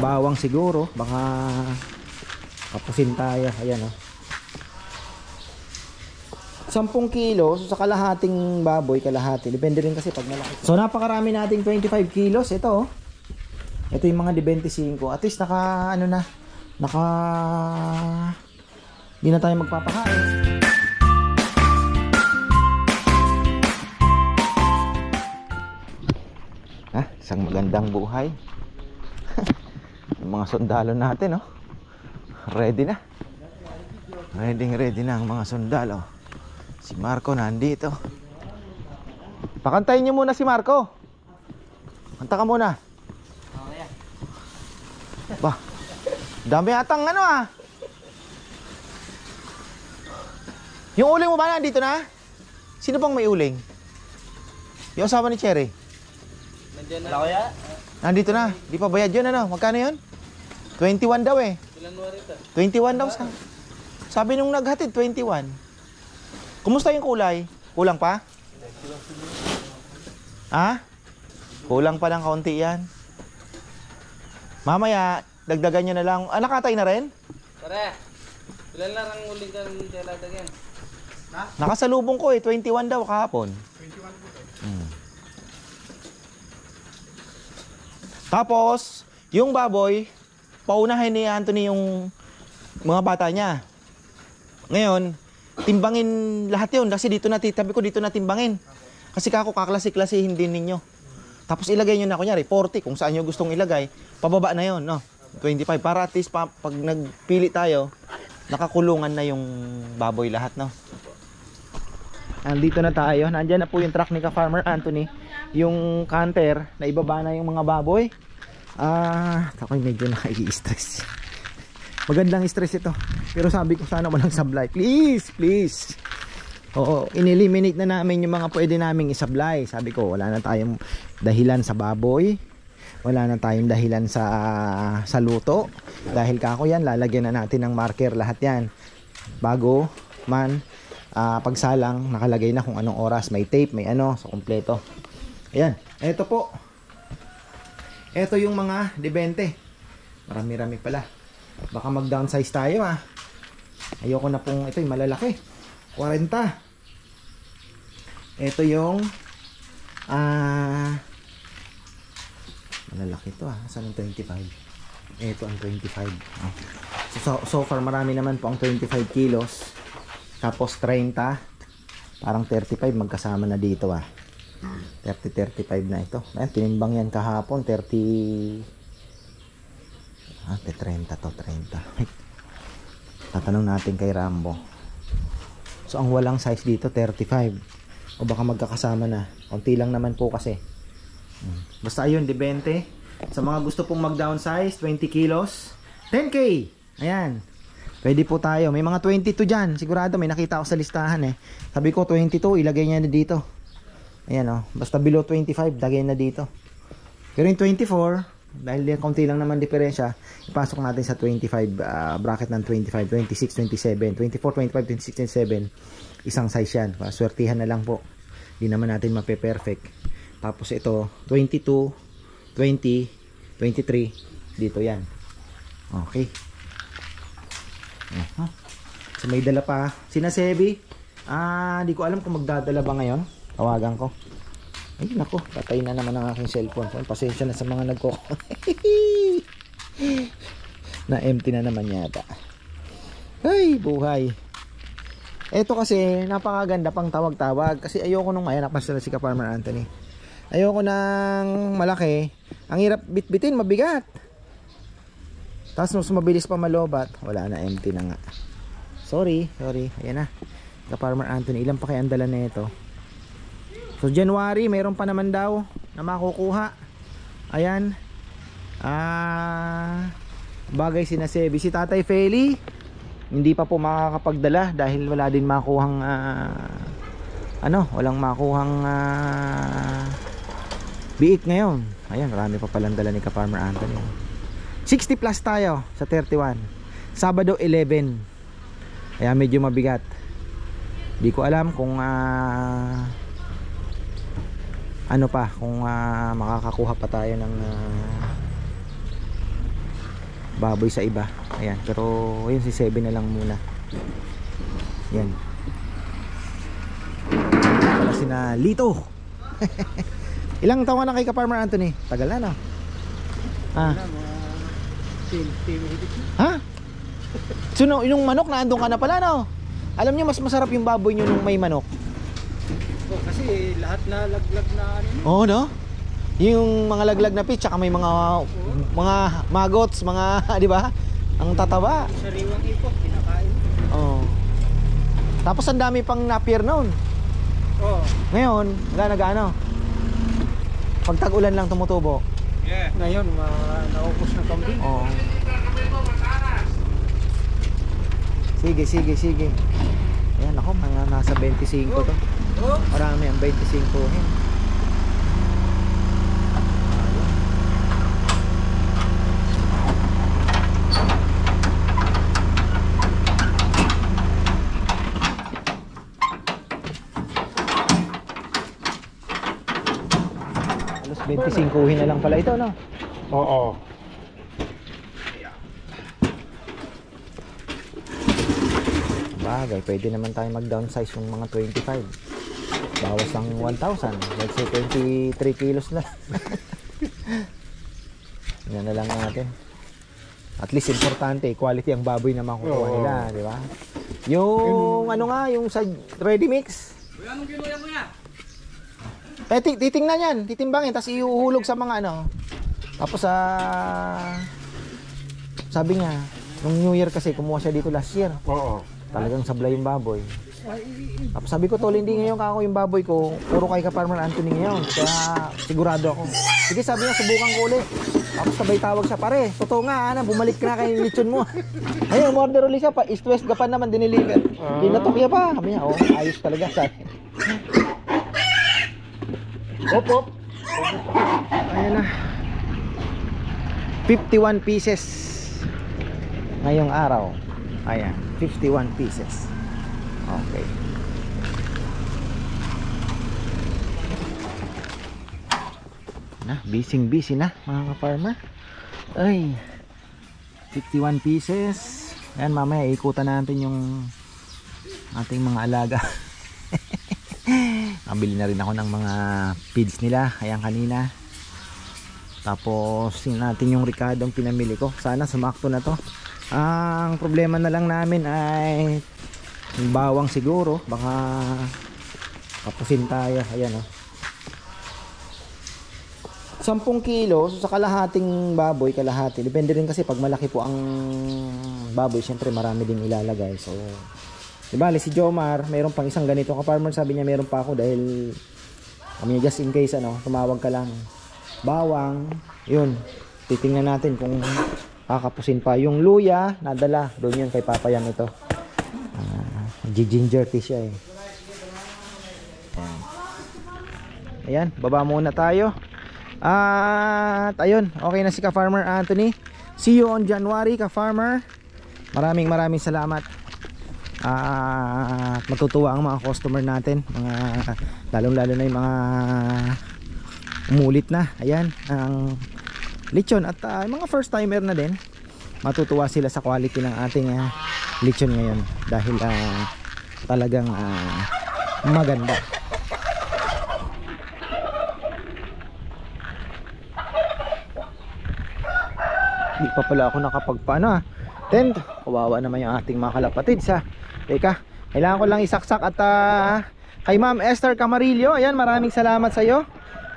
bawang siguro, baka kapusin tayo. Ayan oh. 10 kilo so sa kalahating baboy, kalahati. Depende rin kasi pag malaki. So napakarami nating 25 kilos. Ito oh. Ito yung mga di 25. At least naka ano na. Hindi na tayo magpapakain. Isang magandang buhay. Yung mga sundalo natin oh. Ready na. Ready na ang mga sundalo. Si Marco nandito. Pakantayin niyo muna si Marco. Kanta ka muna. Bah, dami atang ano ah. Yung uling mo ba nandito na? Sino pang may uling? Yung asawa ni Cherry. Nandiyan na. Kaya? Nandito na. Di pa bayad yun ano? Magkano yun? 21 daw eh. Ilan mo rito? 21 daw sabi nung naghatid 21. Kumusta yung kulay? Kulang pa? Ha? Kulang pa ng kaunti yan. Mamaya, dagdagan nyo na lang. Ah, nakatay na rin? Tara. Ilan lang ang uling ka ng dagdagan? Nakasalubong ko eh. 21 daw kahapon. 21 po Tapos, yung baboy, paunahin ni Anthony yung mga bata niya. Ngayon, timbangin lahat yun. Kasi dito na, tabi ko dito na timbangin. Kasi kako kaklase-klasihin din ninyo. Tapos ilagay nyo na, kunyari, 40 kung saan nyo gustong ilagay. Pababa na yon no? 25. Para at least pag nagpili tayo, nakakulungan na yung baboy lahat, no? Andito na tayo. Nandyan na po yung truck ni Ka-Farmer Anthony. Yung canter, na ibaba na yung mga baboy. Ako'y medyo nai-stress. Magandang stress ito. Pero sabi ko sana walang sablay. Please, please. Oo, ineliminate na namin yung mga pwede naming isablay. Sabi ko, wala na tayong dahilan sa baboy. Wala na tayong dahilan sa luto. Dahil kako yan, lalagyan na natin ng marker lahat yan. Bago man, pagsalang, nakalagay na kung anong oras. May tape, may ano, so kompleto. Ayan, eto po. Eto yung mga debente. Marami-rami pala. Baka mag-downsize tayo ah. Ayoko na pong, ito yung malalaki. 40. Ito yung malalaki ito ah. Saan ang 25? Ito ang 25. So far marami naman po ang 25 kilos. Tapos 30. Parang 35 magkasama na dito ah. 30-35 na ito. Ayan, tinimbang yan kahapon 30 to 30. Tatanong natin kay Rambo. So ang walang size dito 35. O baka magkakasama na. Konti lang naman po kasi. Basta ayun, debente. Sa mga gusto pong mag-downsize, 20 kilos, 10K. Ayan. Pwede po tayo. May mga 22 dyan. Sigurado may nakita ako sa listahan eh. Sabi ko 22, ilagay niya na dito. Ayan o. Basta below 25, lagay na dito. Pero yung 24, dahil konti lang naman diferensya, ipasok natin sa 25, bracket ng 25, 26, 27, 24, 25, 26, 27. Isang size yan. Swertihan na lang po. Hindi naman natin mape-perfect. Tapos ito, 22, 20, 23. Dito yan. Okay. So may dala pa. Sina Sebi. Di ko alam kung magdadala ba ngayon. Tawagan ko. Ay nako, patay na naman ang aking cellphone. Pasensya na sa mga nagko. Na empty na naman yata. Ay, buhay. Ito kasi napakaganda pang tawag-tawag. Kasi ayoko nung mayanak pa sila si Ka-Farmer Anthony. Ayoko ng malaki. Ang hirap bitbitin, mabigat. Tapos mas mabilis pa malobat. Wala na, empty na nga. Sorry. Ayan na. Ka-Farmer Anthony, ilan pa kaya ang dala na ito? So January, mayroon pa naman daw na makukuha. Ayan. Bagay sina Sebi. Si Tatay Feli, hindi pa po makakapagdala dahil wala din makuhang walang makuhang biik ngayon. Ayan, marami pa palang dala ni Ka-Farmer Anthony. 60 plus tayo sa 31. Sabado 11. Ayan, medyo mabigat. Di ko alam kung kung makakakuha pa tayo ng baboy sa iba. Ayan, pero yun si 7 na lang muna. Yan. Wala si na Lito. Ilang taon ka na kay Ka-Farmer Anthony? Tagal na, no? Ah. Ha? So, yung manok na andun ka na pala, no? Alam niyo mas masarap yung baboy niyo nung may manok. Oh, kasi lahat na laglag na ano. Oo, no? Yung mga laglag na pitch, tsaka may mga magots, mga, di ba? Ang tataba. Sariwang ipot, kinakain. Oo. Tapos ang dami pang napier noon. Oo. Ngayon, nag-ano? Pag tag-ulan lang tumutubo. Yeah. Ngayon, naupos na kambing. Oo. Sige. Ayan ako, mga nasa 25 to. Marami ang 25 hin. Alos 25 hin na lang pala ito, no? Oo. Bagay, pwede naman tayo mag-downsize yung mga 25. Bawas ng 1,000. Let's say 23 kilos na. Yan na lang natin. At least importante, quality ang baboy na makukuha nila, di ba? Yung ano nga, yung sa ready mix. Kuya, anong kinuya mo yan? Titingnan yan, titimbangin, tapos iuhulog sa mga ano. Tapos sabi niya, nung New Year kasi kumuha siya dito last year. Oo. Talagang sablay yung baboy. Tapos sabi ko, tol, hindi ngayon kako yung baboy ko, puro kay Ka-Farmer Anthony ngayon. Kaya sigurado ako. Sige, sabi niya, subukan ko ulit. Tapos sabay tawag siya, pare, totoo nga, bumalik ka na kay lechon mo. Ayun, order ulit siya, pa East West Gapan naman diniliver. Dinatok niya pa. Sabi niya, oh, ayos talaga. Op. Ayan na. 51 pieces ngayong araw. Ayan, 51 pieces. Okay. Na, busy na mga ka-farmer. Ay, 51 pieces. Ayan, mamaya ikutan natin yung ating mga alaga. Nabili na rin ako ng mga feeds nila. Ayan kanina. Tapos yun natin yung Ricardo ang pinamili ko. Sana sumakto na to. Ang problema na lang namin ay yung bawang siguro. Baka kapusin tayo. Ayan o. 10 kilo. So sa kalahating baboy, kalahati. Depende rin kasi pag malaki po ang baboy, syempre marami din ilalagay. So diba, si Jomar, mayroon pang isang ganito ka-farmer, sabi niya mayroon pa ako dahil kami just in case tumawag ka lang. Bawang, yun. Titingnan natin kung kakapusin pa. Yung luya, nadala. Doon yun kay Papa Yam ito. Ginger tea siya eh. Ayan, baba muna tayo. At ayun, okay na si Ka-Farmer Anthony. See you on January, Ka-Farmer. Maraming salamat. Matutuwa ang mga customer natin, mga lalong-lalo na yung mga umulit na. Ayan, ang lechon at mga first timer na din. Matutuwa sila sa quality ng ating lechon ngayon dahil talagang maganda. Hindi pa pala ako nakapagpaano tent. Kawawa naman yung ating mga kalapatid sa. Teka, kailangan ko lang isaksak at kay Ma'am Esther Camarillo, ayan, maraming salamat sa iyo.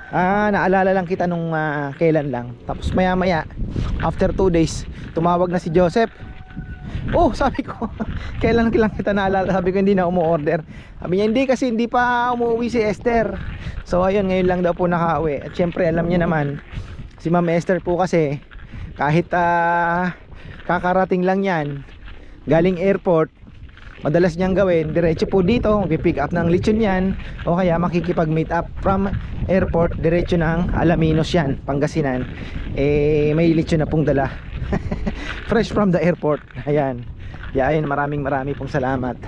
Naalala lang kita nung kailan lang. Tapos maya maya after 2 days tumawag na si Joseph. Oh, sabi ko kailan lang kita naalala. Sabi ko hindi na umu-order. Sabi niya hindi kasi hindi pa umuwi si Esther. So ayun, ngayon lang daw po nakauwi. At syempre alam niya naman si Ma'am Esther po kasi kahit kakarating lang yan galing airport, madalas niyang gawin diretso po dito, mag-pick up ng lechon yan, o kaya makikipag meet up from airport diretso ng Alaminos yan, Pangasinan. May lechon na pong dala. Fresh from the airport. Ayan, maraming pong salamat.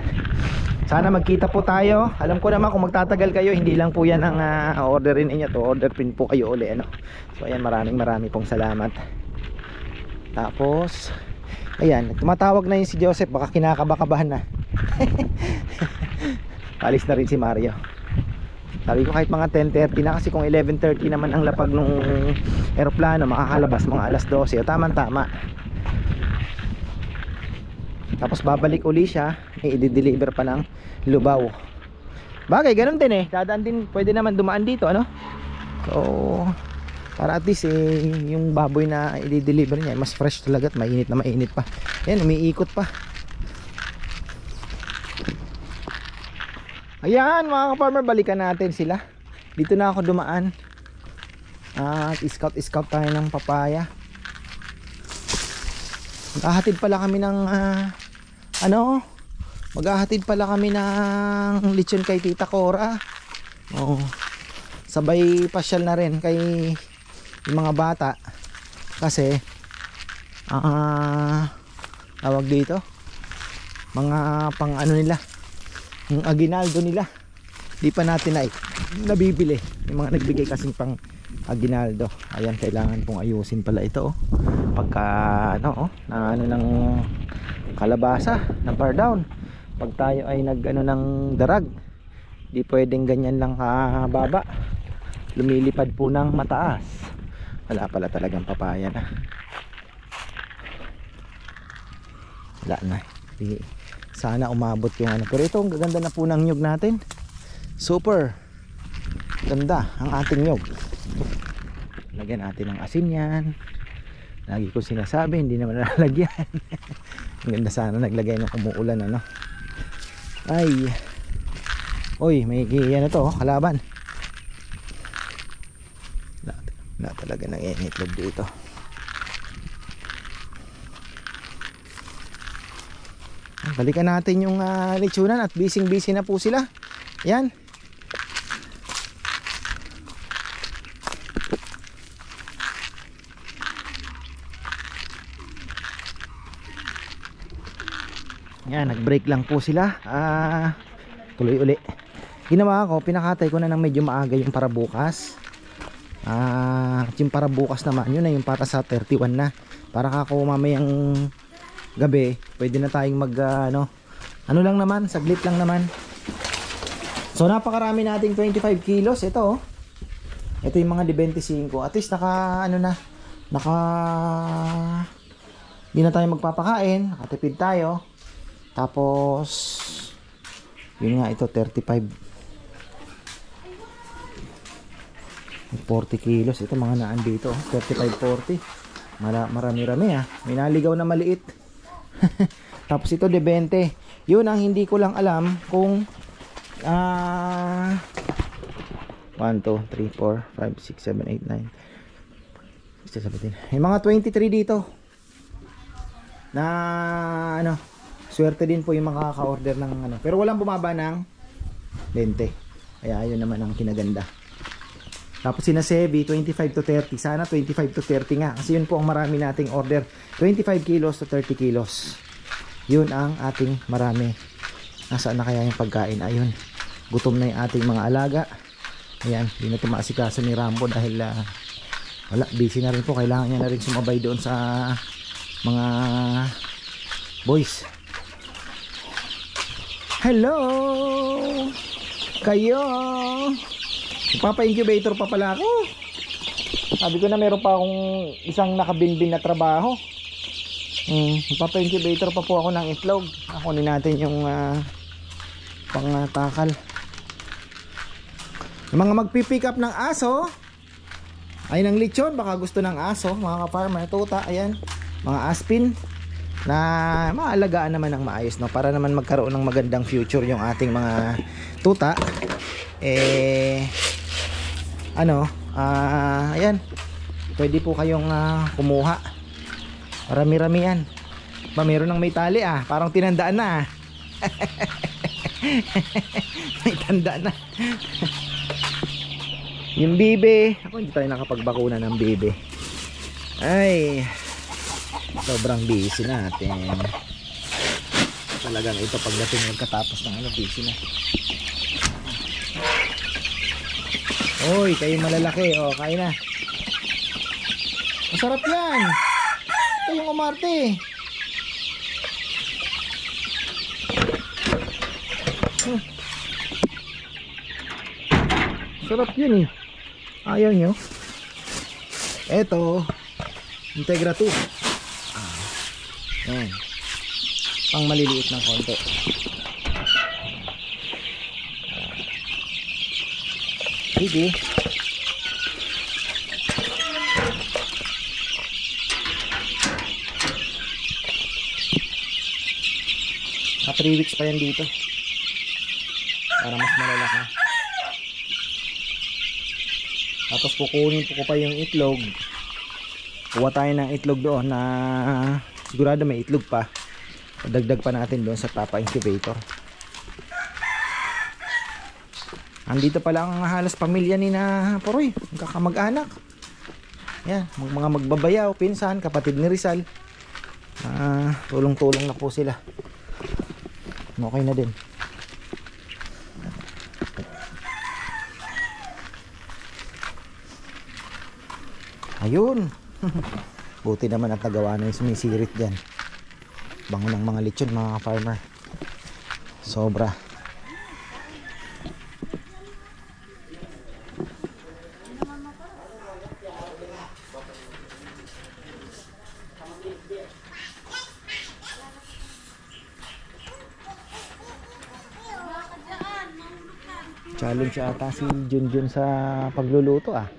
Sana magkita po tayo. Alam ko naman kung magtatagal kayo, hindi lang po yan ang orderin niyo to, order pin po kayo uli So ayan, maraming pong salamat. Tapos ayan, tumatawag na yun si Joseph, baka kinakabakabahan na. Alis na rin si Mario. Sabi ko kahit mga 10:30 na, kasi kung 11:30 naman ang lapag nung eroplano, makakalabas mga alas 12, o tamang tama. Tapos babalik uli siya, may i-deliver pa ng Lubao. Bagay, ganun din eh, dadaan din, pwede naman dumaan dito, ano? So para at least yung baboy na i-deliver niya mas fresh talaga at mainit na mainit pa. Yan, umiikot pa. Ayan mga ka-farmer, balikan natin sila. Dito na ako dumaan at scout tayo ng papaya. Maghahatid pala kami ng maghahatid pala kami ng lechon kay Tita Cora. Oh, sabay pasyal na rin kay yung mga bata kasi tawag dito mga pang ano nila, yung aginaldo nila di pa natin na nabibili, yung mga nagbigay kasing pang aginaldo. Ayan, kailangan pong ayusin pala ito pagka na ano ng kalabasa ng par down. Pag tayo ay nag ng darag, di pwedeng ganyan lang kababa, lumilipad po ng mataas. Wala pala talagang papaya na. Wala na. Sana umabot yung ano. Pero ito, ang gaganda na po ng nyug natin. Super ganda ang ating nyug. Lagyan natin ng asin yan. Lagi ko sinasabi, hindi naman nalagyan. Ang ganda sana naglagay ng umuulan, ano. Ay. Oy, may ano to, kalaban. Na talaga nang itlog dito. Balikan natin yung lechonan at busy na po sila. Yan. Yan, nag-break lang po sila. Tuloy uli. Ginawa ko, pinakatay ko na ng medyo maaga yung para bukas. Yung para bukas naman, yun na yung para sa 31 na. Para kako mamayang gabi, pwede na tayong mag ano lang naman, saglit lang naman. So napakarami nating 25 kilos. Ito ito yung mga di 25. At least naka di na tayo magpapakain, nakatipid tayo. Tapos yun nga, ito 35 40 kilos. Ito mga naan dito 35-40. Marami-rami may naligaw na maliit. Tapos ito de 20. Yun ang hindi ko lang alam kung 1, 2, 3, 4, 5, 6, 7, 8, 9 17. May mga 23 dito na ano, swerte din po yung makaka-order ng pero walang bumaba ng 20. Kaya ayun naman ang kinaganda. Tapos sina Sebi 25 to 30. Sana 25 to 30 nga, kasi yun po ang marami nating order, 25 kilos to 30 kilos. Yun ang ating marami. Nasaan na kaya yung pagkain? Ayun, gutom na yung ating mga alaga. Ayan, hindi na tumaasikaso ni Rambo dahil wala, busy na rin po. Kailangan niya na rin sumabay doon sa mga boys. Hello kayo. Papa-incubator pa pala ako. Sabi ko na meron pa akong isang nakabinbin na trabaho. Papa-incubator pa po ako ng itlog. Kunin natin yung pangtakal. Yung mga magpipick up ng aso ay ng lechon, baka gusto ng aso, mga ka-farmer, tuta, ayan, mga aspin na maalagaan naman ng maayos, no? Para naman magkaroon ng magandang future yung ating mga tuta. Ayan, pwede po kayong kumuha. Marami-rami yan. Meron ng may tali parang tinandaan na may tanda na. Yung bibe, ako hindi tayo nakapagbakuna ng bibe. Ay, sobrang busy natin talagang ito. Pagdating magkatapos ng busy na. Oy, kayo malalaki, kain na. Masarap yan. Ito kayong umarte. Sarap yun eh. Ayaw nyo. Eto, Integra 2. Ayan. Pang maliliit ng konti. Sige. Mga 3 weeks pa yan dito. Para mas malalaki. Tapos kukunin ko pa yung itlog. Kuha tayo ng itlog doon na sigurado may itlog pa. Dagdag pa natin doon sa Papa Incubator. Andito pala ang halos pamilya ni na Poroy, kakamag-anak. Yan, mga magbabayaw, pinsan, kapatid ni Rizal. Tulong-tulong na po sila. Okay na din. Ayun. Buti naman at nagawa na yung sumisirit dyan. Bango ng mga lechon mga farmer. Sobra. Challenge ata si Junjun sa pagluluto ah.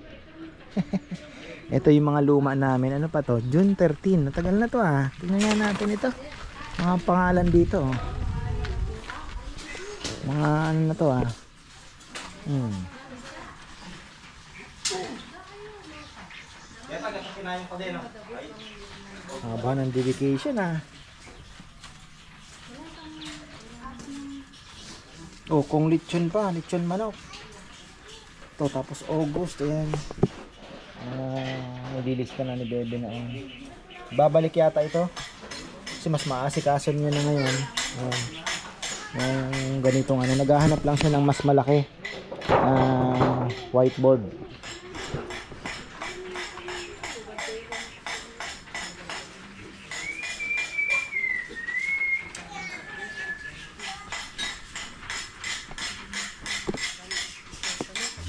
Ito yung mga luma namin. Ano pa to? June 13. Natagal na to ah. Tingnan nga natin ito. Mga pangalan dito oh. Mga ano na to ah. Haba ng dedication ah. Oh, kung lechon pa, lechon manok. To tapos August, ayan. Nililista na ni Bebe na babalik yata ito. Kasi mas maasikaso niya na ngayon. Yung ganitong ano, naghahanap lang siya ng mas malaki whiteboard.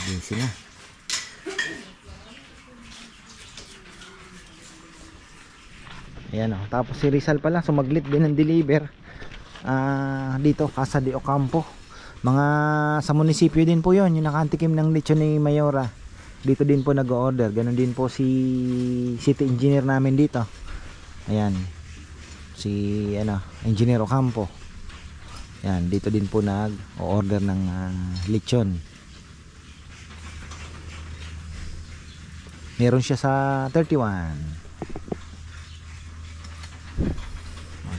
Busy na. Ayan o. Tapos si Rizal pala sumaglit din ng deliver dito Casa de Ocampo. Mga sa munisipyo din po yon, yung nakaantikim ng lechon ni Mayora. Dito din po nag-order. Ganon din po si city engineer namin dito. Ayan. Si Engineer Ocampo. Ayan, dito din po nag-order ng lechon. Meron siya sa 31.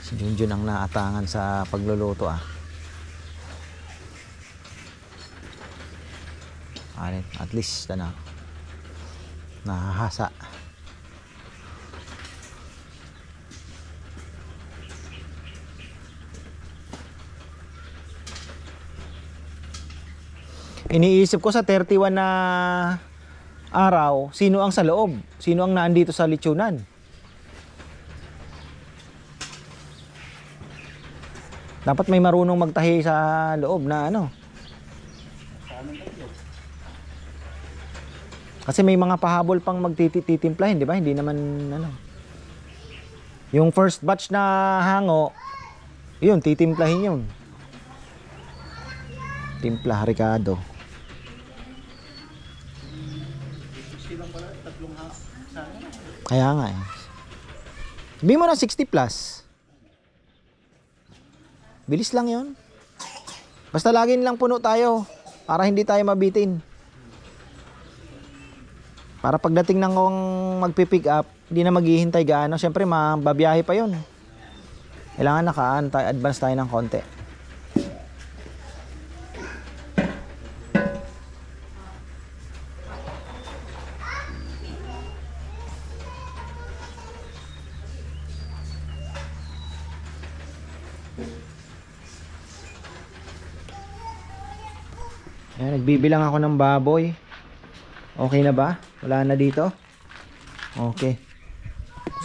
Si Junjun ang naatangan sa pagluluto ah. At least nahahasa. Iniisip ko sa 31 na araw, sino ang sa loob? Sino ang naandito sa lechonan? Dapat may marunong magtahi sa loob na ano. Kasi may mga pahabol pang magtititimplahin, di ba? Hindi naman ano. Yung first batch na hango, yun, titimplahin yun. Timpla, Ricardo. Kaya nga eh. Sabihin mo na 60 plus. Bilis lang yun. Basta laging lang puno tayo para hindi tayo mabitin. Para pagdating ng magpipick up, hindi na maghihintay gaano. Siyempre mababiyahe pa yun. Kailangan naka-advance tayo ng konti. Ayan, nagbibilang ako ng baboy. Okay na ba? Wala na dito? Okay.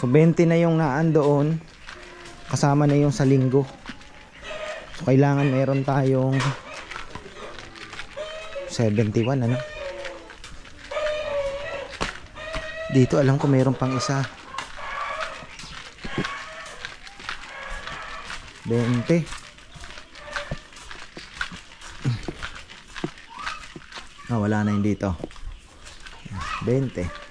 So 20 na yung naandoon, kasama na yung sa linggo. So kailangan meron tayong 71 ano. Dito alam ko meron pang isa. 20. Wala na yun dito. 20.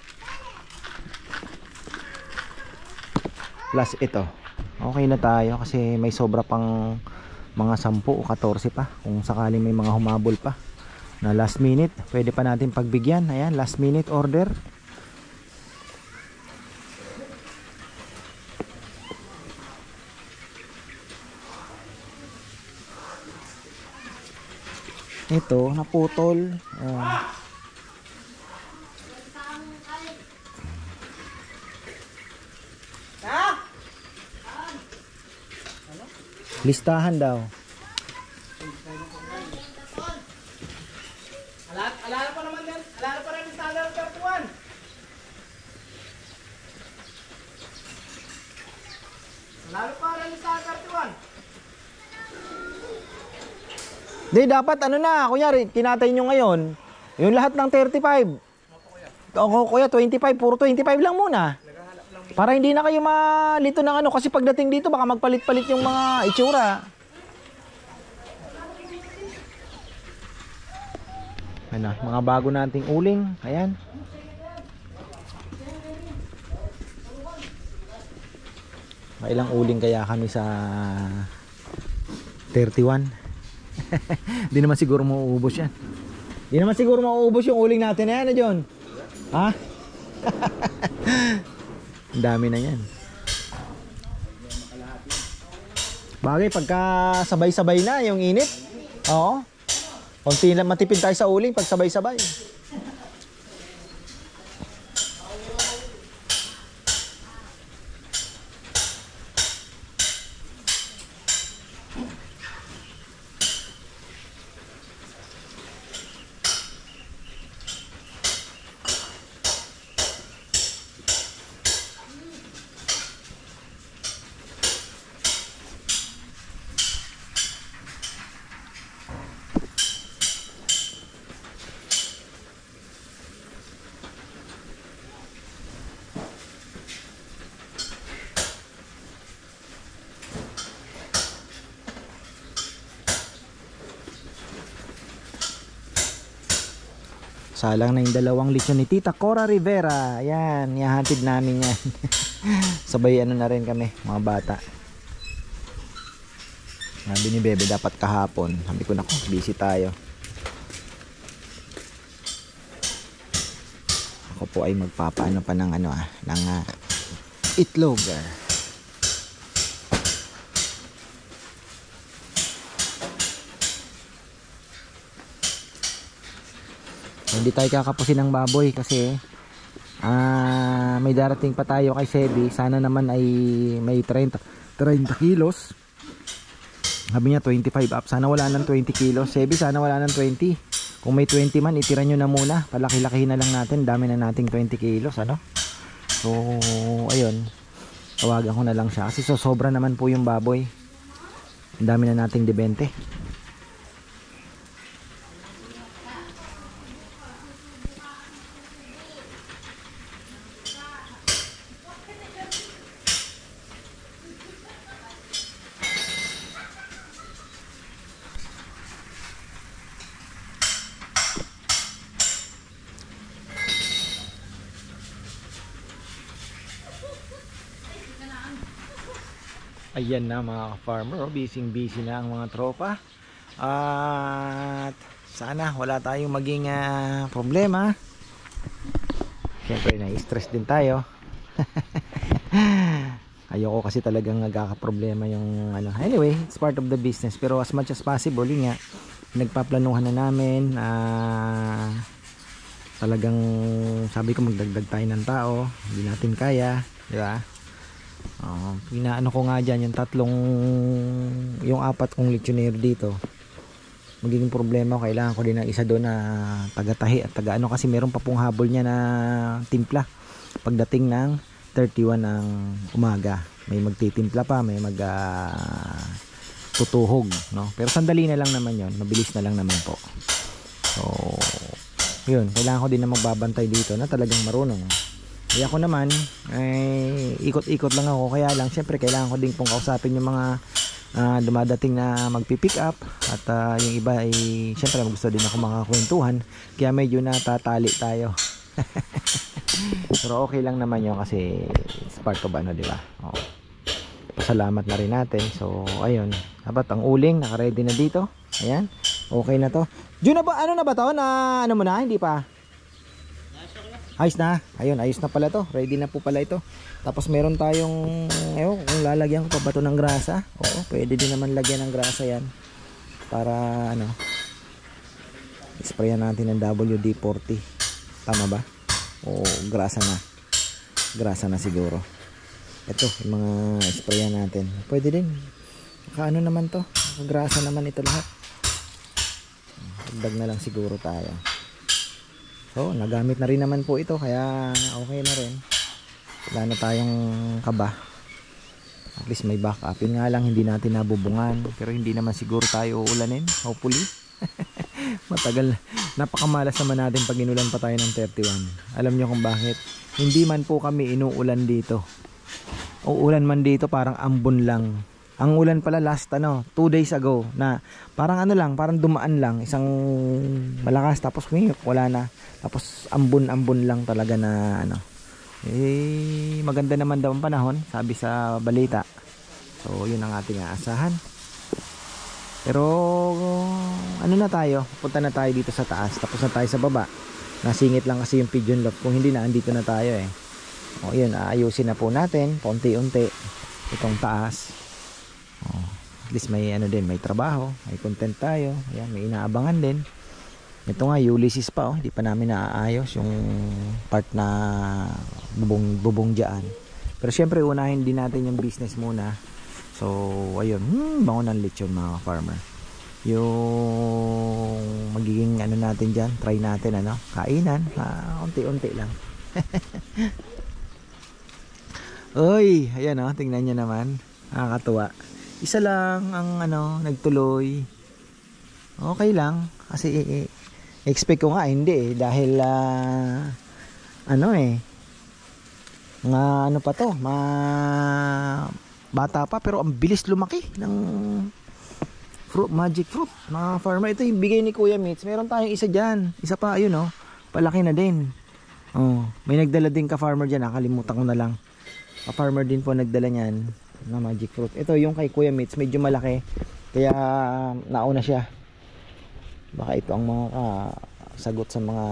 Plus ito. Okay na tayo kasi may sobra pang mga 10 o 14 pa. Kung sakaling may mga humabol pa na last minute, pwede pa natin pagbigyan. Ayan, last minute order. Ito, naputol. Listahan daw. Alala pa naman yan. Alala pa rin yung standard ng kartuan. Alala pa rin yung standard ng kartuan. Di, dapat ano na, kunyari, kinatay nyo ngayon, yung lahat ng 35. O kuya, 25, puro 25 lang muna. Para hindi na kayo malito ng ano, kasi pagdating dito, baka magpalit-palit yung mga itsura. Ano, mga bago nating uling, ayan. Ilang uling kaya kami sa 31? Hindi naman siguro mauubos yan. Hindi naman siguro mauubos yung uling natin na yan, na John. Ha? Ang dami na yan. Bagay, pagka sabay-sabay na yung init. Oo. Kunti lang matipid tayo sa uling pag sabay-sabay. Salang na yung dalawang lechon ni Tita Cora Rivera. Ayan, ihahatid namin yan. Sabay ano na rin kami, mga bata. Sabi ni Bebe dapat kahapon. Sabi ko nako, busy tayo. Ako po ay magpapaano pa ng ano ng itlog. Hindi tayo kakapusin ng baboy kasi may darating pa tayo kay Sebi. Sana naman ay may 30 kilos. Sabi niya 25 up. Sana wala ng 20 kilos. Sebi, sana wala ng 20. Kung may 20 man, itira nyo na muna. Palaki-lakihin na lang natin. Dami na nating 20 kilos, ano? So, ayun. Tawagan ko na lang siya. Kasi sobra naman po yung baboy. Ang dami na nating debente. Ayan na mga farmer, busy na ang mga tropa. At sana wala tayong maging problema. Siyempre na-stress din tayo. Ayoko kasi talagang nagkakaproblema yung ano. Anyway, it's part of the business. Pero as much as possible, yun nga, nagpaplanuhan na namin. Talagang sabi ko magdagdag tayo ng tao. Hindi natin kaya, di ba? Pinaano ko nga dyan yung apat kong lechonero dito. Magiging problema, kailangan ko din ng isa doon na taga-tahi at taga-ano kasi meron pa pong habol niya na timpla pagdating ng 31 ng umaga. May magtitimpla pa, may tutuhog, no? Pero sandali na lang naman yon, mabilis na lang naman po. So yun, kailangan ko din na magbabantay dito na talagang marunong. Kaya ako naman ay ikot-ikot lang ako, kaya lang syempre kailangan ko din pong kausapin yung mga dumadating na magpipick up, at yung iba ay syempre gusto din ako makakwentuhan, kaya medyo natatali tayo. Pero okay lang naman yun kasi it's part of ano, di ba? Oh. Pasalamat na rin natin. So ayun, dapat ang uling naka-ready na dito. Ayan, okay na to. Jun, na ba, ano na ba to? Na ano mo na? Hindi pa? Ayos na. Ayun, ayos na pala to. Ready na po pala ito. Tapos meron tayong, kung lalagyan ko pa ba to ng grasa? Oo, pwede din naman lagyan ng grasa yan. Para ano, sprayan natin ng WD-40. Tama ba? O grasa na. Grasa na siguro. Ito, yung mga sprayan natin. Pwede din. Kaano naman to? Grasa naman ito lahat. Dagdag na lang siguro tayo. So, nagamit na rin naman po ito, kaya okay na rin. Wala na tayong kaba. At least may backup. Yun nga lang, hindi natin nabubungan. Pero hindi naman siguro tayo uulanin. Hopefully. Matagal. Napakamalas naman natin pag inulan pa tayo ng 31. Alam nyo kung bakit? Hindi man po kami inuulan dito. Uulan man dito, parang ambon lang. Ang ulan pala last 2 days ago na parang ano lang, parang dumaan lang, isang malakas, tapos wala na. Tapos ambon-ambon lang talaga na ano. Maganda naman daw ang panahon, sabi sa balita. So yun ang ating aasahan. Pero ano na tayo, punta na tayo dito sa taas, tapos na tayo sa baba. Nasingit lang kasi yung pigeon loft, kung hindi na andito na tayo O yun, aayusin na po natin paunti-unti itong taas. At least may ano din, may trabaho, may content tayo. Ayan, may inaabangan din. Ito nga, Ulysses pa, hindi pa namin naaayos yung part na bubong dyan. Pero syempre unahin din natin yung business muna. So ayun, bango ng lechon mga farmer. Yung magiging ano natin dyan, try natin ano, kainan, unti-unti lang. Uy, ayan tingnan nyo naman, nakakatuwa. Isa lang ang ano, nagtuloy. Okay lang kasi expect ko nga hindi dahil ano nga ano pa to, bata pa pero ang bilis lumaki ng fruit, magic fruit mga farmer. Ito yung bigay ni Kuya Mitch, meron tayong isa dyan, isa pa ayun palaki na din. May nagdala din ka farmer dyan, nakalimutan ko na lang. A farmer din po nagdala niyan na magic fruit. Ito yung kay Kuya Mitch, medyo malaki kaya nauna siya. Baka ito ang mga sagot sa mga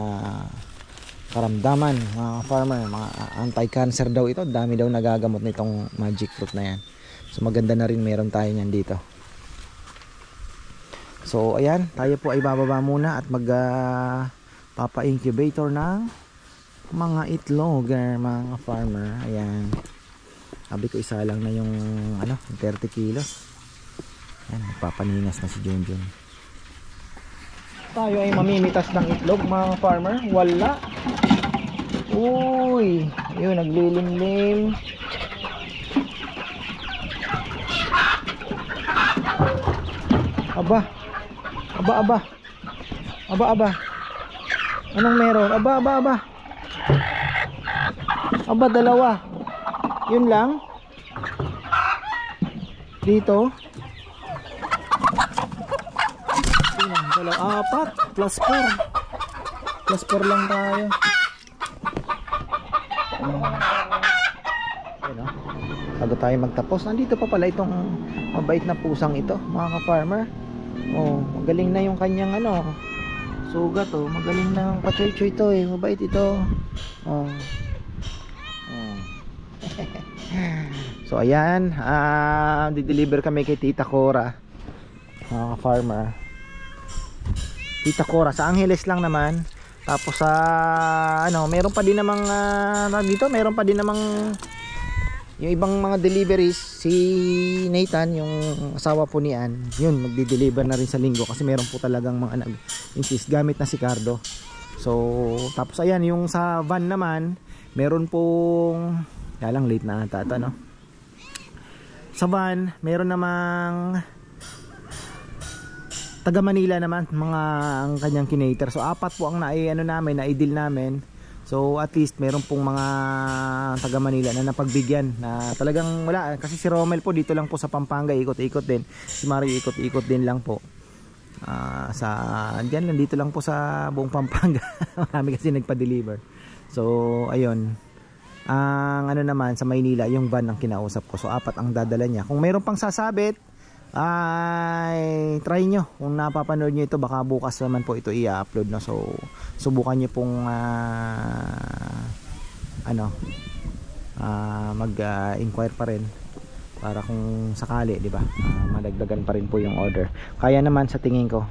karamdaman mga farmer, mga anti-cancer daw ito. Dami daw nagagamot nitong magic fruit na yan. So maganda na rin meron tayo niyan dito. So ayan, tayo po ay bababa muna at mag papa-incubator ng mga itlog mga farmer. Ayan, sabi ko isa lang na yung 30 kilos. Ayan, magpapaninas na si Junjun. Tayo ay mamimitas ng itlog mga farmer. Wala. Uy, yun naglilimlim. Aba. Anong meron? Aba. Dalawa. Yun lang. Dito. Dalawa, 4 plus 4. Plus 4 lang tayo. Bago tayo magtapos, nandito pa pala itong mabait na pusang ito mga ka-farmer. Magaling na yung kanyang sugat magaling na yung kachoy-choy to mabait ito. So ayan, di-deliver kami kay Tita Cora mga farmer. Tita Cora sa Angeles lang naman. Tapos sa meron pa din namang dito, meron pa din namang yung ibang mga deliveries. Si Nathan, yung asawa po ni Ann, yun magdi-deliver na rin sa linggo kasi meron po talagang mga insist gamit na si Cardo. So tapos ayan, yung sa van naman meron pong Kaya lang late na ata ito, no? Sa van, meron namang taga Manila naman, mga ang kanyang kinater. So, 4 po ang na-deal namin. So, at least meron pong mga taga Manila na napagbigyan na talagang wala. Kasi si Romel po dito lang po sa Pampanga, ikot-ikot din. Si Mario ikot-ikot din lang po. Diyan lang, dito lang po sa buong Pampanga. Marami kasi nagpa-deliver. So, ayun. Ang naman sa Maynila, yung van ang kinausap ko. So, 4 ang dadala niya. Kung mayroon pang sasabit, ay try nyo. Kung napapanood nyo ito, baka bukas naman po ito i-upload, no? So, subukan nyo pong mag-inquire pa rin para kung sakali, di ba? Madagdagan pa rin po yung order. Kaya naman sa tingin ko,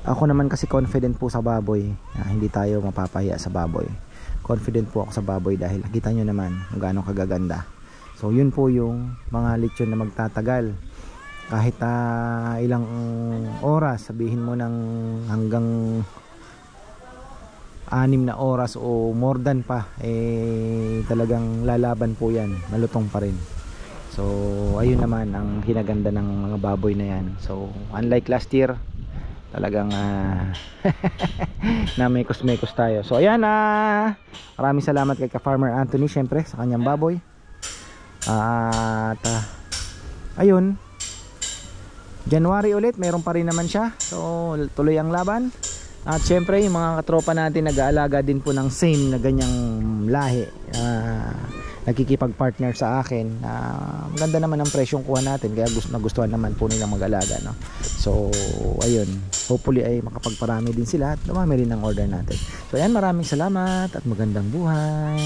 ako naman kasi confident po sa baboy. Hindi tayo mapapahiya sa baboy. Confident po ako sa baboy dahil nakita nyo naman kung gaano kagaganda. So yun po yung mga lechon na magtatagal. Kahit ilang oras, sabihin mo ng hanggang 6 na oras o more than pa, talagang lalaban po yan, malutong pa rin. So ayun naman ang hinaganda ng mga baboy na yan. So unlike last year, talagang na mekos tayo. So ayan, maraming salamat kay Ka-Farmer Anthony syempre sa kanyang baboy. At ayun, January ulit meron pa rin naman siya. So tuloy ang laban. At syempre yung mga katropa natin nag-aalaga din po ng same na ganyang lahi, nakikipag-partner sa akin. Maganda naman ang presyong kuha natin, kaya nagustuhan naman po nilang mag-alaga, no? So ayun, hopefully ay makapagparami din sila at dumami rin ang order natin. So ayan, maraming salamat at magandang buhay.